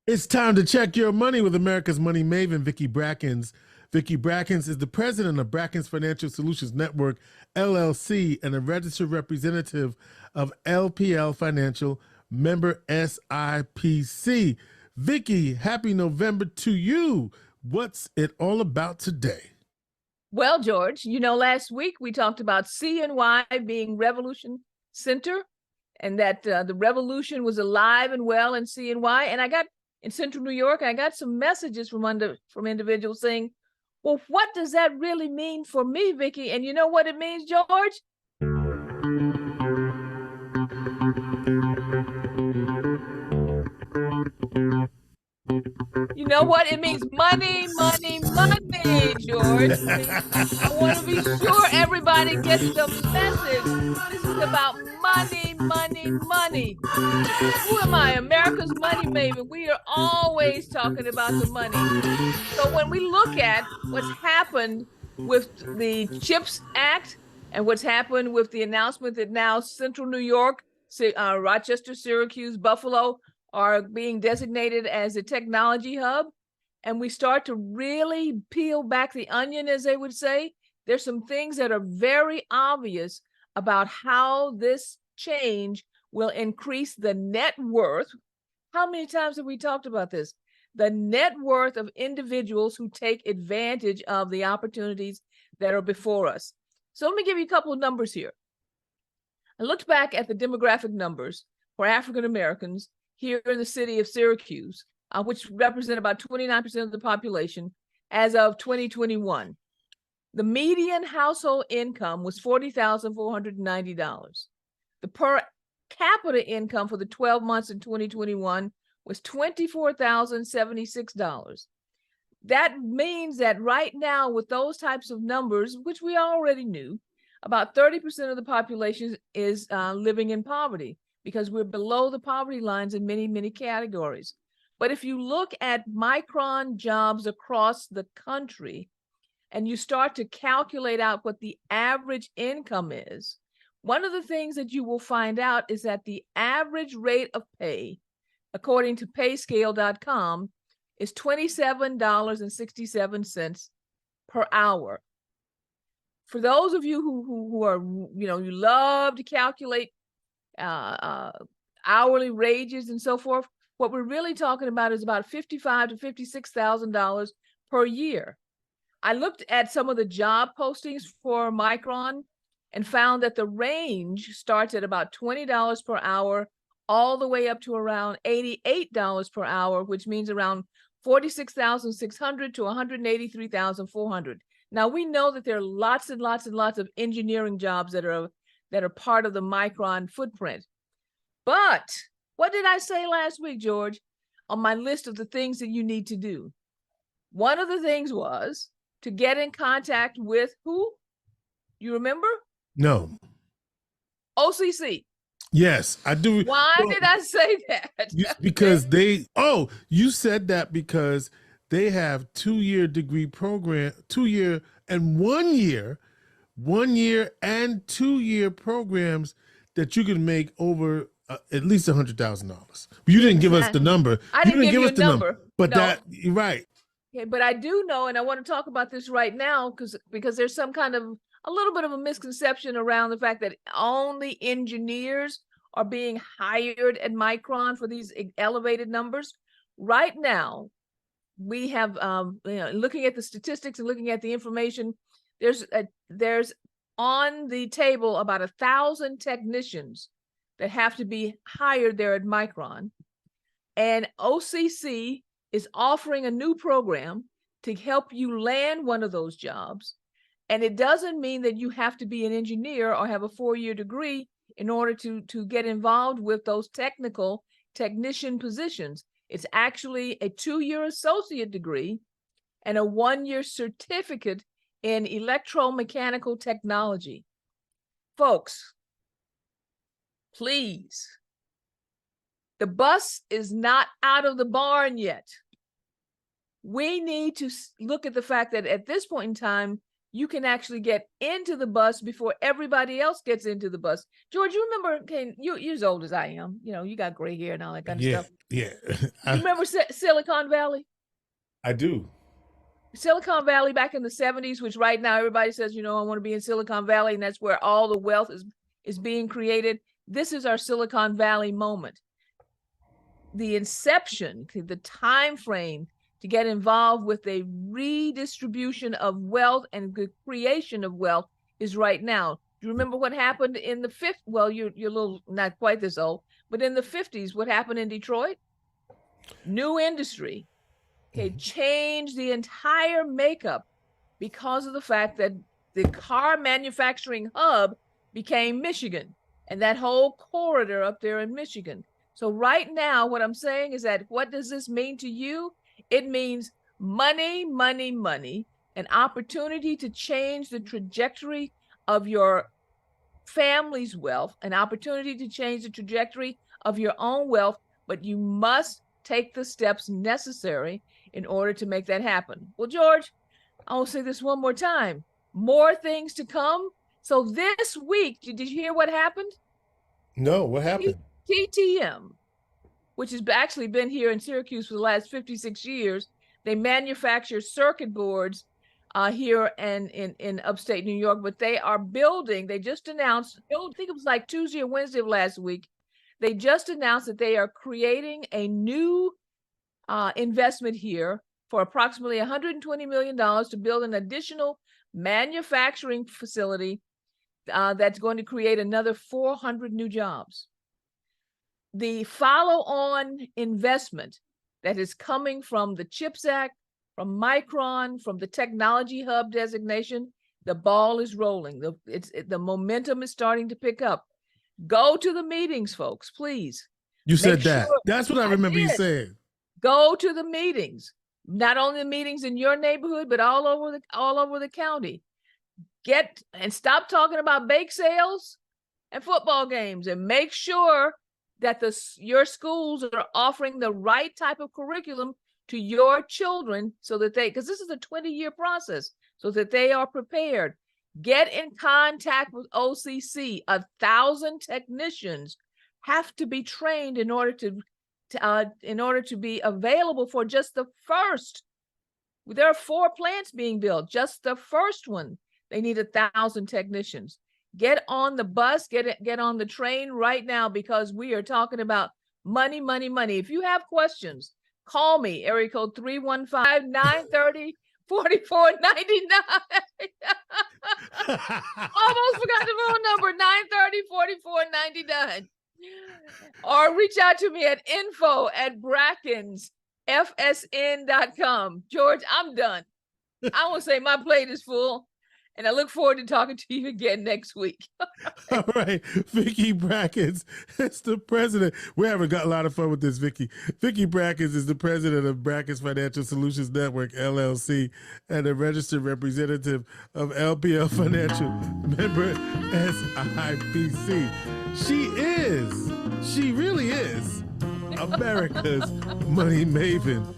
It's time to check your money with America's money maven, Vicki Brackens. Vicki Brackens is the president of Brackens Financial Solutions Network, LLC, and a registered representative of LPL Financial, member SIPC. Vicki, happy November to you. What's it all about today? Well, George, last week we talked about CNY being Revolution Center and that the revolution was alive and well in CNY. And I got in Central New York, I got some messages from individuals saying, well, what does that really mean for me, Vicki? And you know what it means, George? You know what? It means money, money, money, George. I want to be sure everybody gets the message. This is about money, money, money. Who am I? America's money maven. We are always talking about the money. So when we look at what's happened with the CHIPS Act and what's happened with the announcement that now Central New York, Rochester, Syracuse, Buffalo are being designated as a technology hub, and we start to really peel back the onion, as they would say, there's some things that are very obvious about how this change will increase the net worth. How many times have we talked about this? The net worth of individuals who take advantage of the opportunities that are before us. So let me give you a couple of numbers here. I looked back at the demographic numbers for African Americans here in the city of Syracuse, which represent about 29% of the population as of 2021. The median household income was $40,490. The per capita income for the 12 months in 2021 was $24,076. That means that right now, with those types of numbers, which we already knew, about 30% of the population is living in poverty because we're below the poverty lines in many, many categories. But if you look at micron jobs across the country and you start to calculate out what the average income is, one of the things that you will find out is that the average rate of pay, according to payscale.com, is $27.67 per hour. For those of you who are, you love to calculate hourly wages and so forth, what we're really talking about is about $55,000 to $56,000 per year. I looked at some of the job postings for Micron and found that the range starts at about $20 per hour all the way up to around $88 per hour, which means around $46,600 to $183,400. Now we know that there are lots and lots and lots of engineering jobs that are part of the Micron footprint. But what did I say last week, George, on my list of the things that you need to do? One of the things was to get in contact with who? You remember? No. OCC. Yes, I do. Why did I say that? Because you said that because they have 2-year degree program, 2-year and 1-year, 1-year and 2-year programs that you can make over at least $100,000. You didn't give us the number. I didn't give you a number. But no. You're right. Okay, but I do know, and I want to talk about this right now because there's some kind of a little bit of a misconception around the fact that only engineers are being hired at Micron for these elevated numbers. Right now, we have, looking at the statistics and looking at the information, there's on the table about 1,000 technicians that have to be hired there at Micron. And OCC is offering a new program to help you land one of those jobs. And it doesn't mean that you have to be an engineer or have a 4-year degree in order to get involved with those technician positions. It's actually a 2-year associate degree and a 1-year certificate in electromechanical technology. Folks, please, the bus is not out of the barn yet. We need to look at the fact that at this point in time, you can actually get into the bus before everybody else gets into the bus. George, you remember, you're as old as I am. You know, you got gray hair and all that kind of stuff. Yeah. You remember Silicon Valley? I do. Silicon Valley back in the 70s, which right now everybody says, you know, I want to be in Silicon Valley, and that's where all the wealth is being created. This is our Silicon Valley moment. The inception, the time frame to get involved with a redistribution of wealth and the creation of wealth is right now. Do you remember what happened in the 50s? Well, you're a little, not quite this old, but in the 50s, what happened in Detroit? New industry, changed the entire makeup because of the fact that the car manufacturing hub became Michigan and that whole corridor up there in Michigan. So right now, what I'm saying is that, what does this mean to you? It means money, money, money, an opportunity to change the trajectory of your family's wealth, an opportunity to change the trajectory of your own wealth, but you must take the steps necessary in order to make that happen. Well, George, I'll say this one more time. More things to come. So this week, did you hear what happened? No, what happened? TTM, which has actually been here in Syracuse for the last 56 years. They manufacture circuit boards here and in upstate New York, but they are building, they just announced, I think it was like Tuesday or Wednesday of last week, they just announced that they are creating a new investment here for approximately $120 million to build an additional manufacturing facility that's going to create another 400 new jobs. The follow-on investment that is coming from the CHIPS Act, from Micron, from the technology hub designation, the ball is rolling. The momentum is starting to pick up. Go to the meetings, folks, please. You said that. That's what I remember you saying. Go to the meetings, not only the meetings in your neighborhood, but all over the county. Get and stop talking about bake sales and football games, and make sure that your schools are offering the right type of curriculum to your children, so that because this is a 20-year process, so that they are prepared. Get in contact with OCC. 1,000 technicians have to be trained in order to be available for just the first. There are 4 plants being built. Just the first one, they need 1,000 technicians. Get on the bus, get on the train right now, because we are talking about money, money, money. If you have questions, call me, area code 315-930-4499. Almost forgot the phone number, 930-4499. Or reach out to me at info@brackensfsn.com. George, I'm done. I want to say my plate is full, and I look forward to talking to you again next week. All right. Vicki Brackens is the president. We're having a lot of fun with this, Vicki. Vicki Brackens is the president of Brackens Financial Solutions Network, LLC, and a registered representative of LPL Financial, member SIPC. She really is America's money maven.